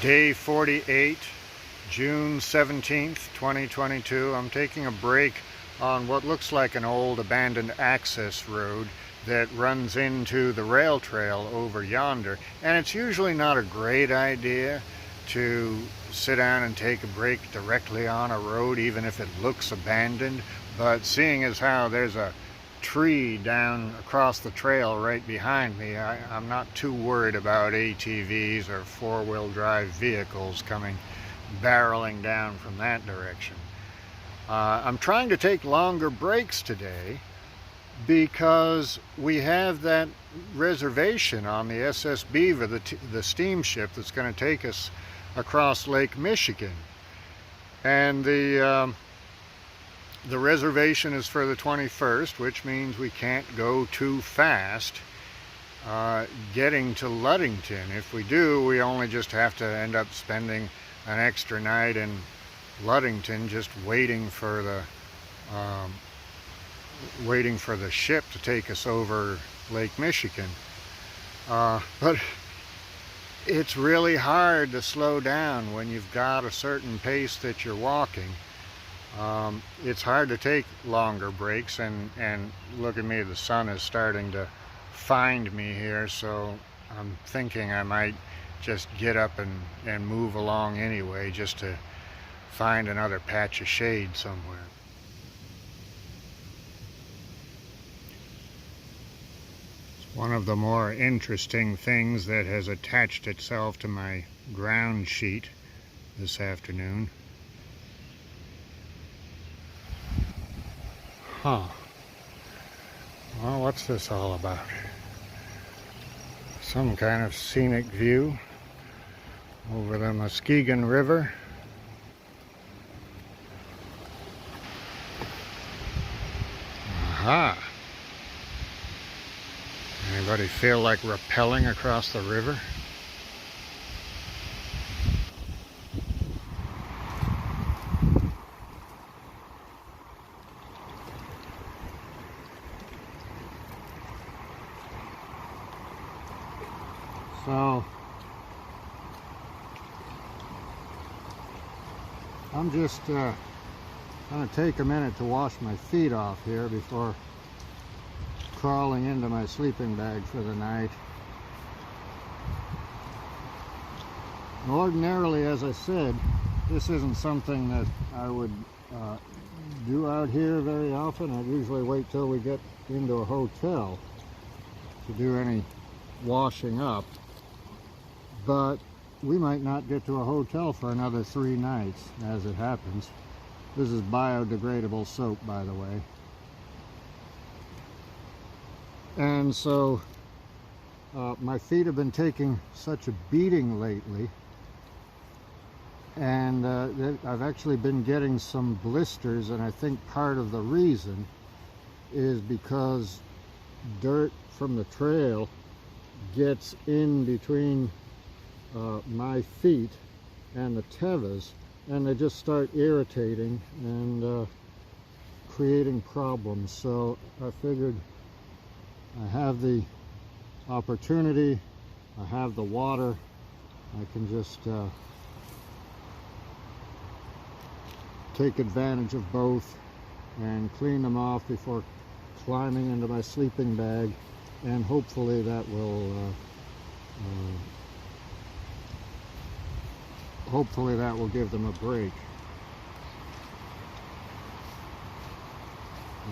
Day 48, June 17th, 2022. I'm taking a break on what looks like an old abandoned access road that runs into the rail trail over yonder. And it's usually not a great idea to sit down and take a break directly on a road, even if it looks abandoned. But seeing as how there's a tree down across the trail right behind me, I'm not too worried about ATVs or four-wheel drive vehicles coming barreling down from that direction. I'm trying to take longer breaks today because we have that reservation on the SS Beaver, the steamship that's going to take us across Lake Michigan. And the reservation is for the 21st, which means we can't go too fast getting to Ludington. If we do, we only just have to end up spending an extra night in Ludington just waiting for the ship to take us over Lake Michigan. But it's really hard to slow down when you've got a certain pace that you're walking. It's hard to take longer breaks, and look at me, the sun is starting to find me here, so I'm thinking I might just get up and move along anyway, just to find another patch of shade somewhere. It's one of the more interesting things that has attached itself to my ground sheet this afternoon. Huh. Well, what's this all about? Some kind of scenic view over the Muskegon River. Aha! Anybody feel like rappelling across the river? So I'm just going to take a minute to wash my feet off here before crawling into my sleeping bag for the night. Ordinarily, as I said, this isn't something that I would do out here very often. I'd usually wait till we get into a hotel to do any washing up. But we might not get to a hotel for another 3 nights, as it happens. This is biodegradable soap, by the way. And so my feet have been taking such a beating lately, and I've actually been getting some blisters, and I think part of the reason is because dirt from the trail gets in between my feet and the tevas, and they just start irritating and creating problems. So I figured I have the opportunity, I have the water, I can just take advantage of both and clean them off before climbing into my sleeping bag, and hopefully that will give them a break.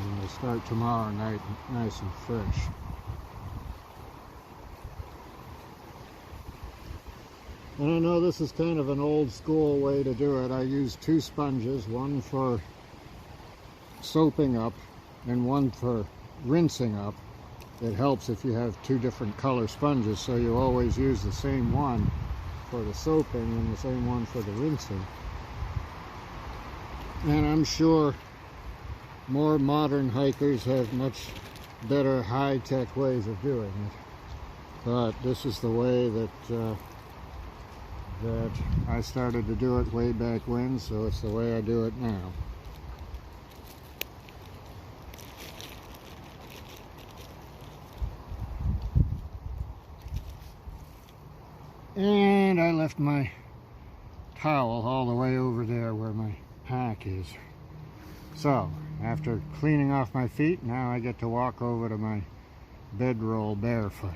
And we'll start tomorrow night nice and fresh. And I know this is kind of an old school way to do it. I use 2 sponges, one for soaping up and one for rinsing up. It helps if you have 2 different color sponges, so you always use the same one for the soaping and the same one for the rinsing. And I'm sure more modern hikers have much better high-tech ways of doing it, but this is the way that I started to do it way back when, so it's the way I do it now. And I left my towel all the way over there where my hack is. So, after cleaning off my feet, now I get to walk over to my bedroll barefoot.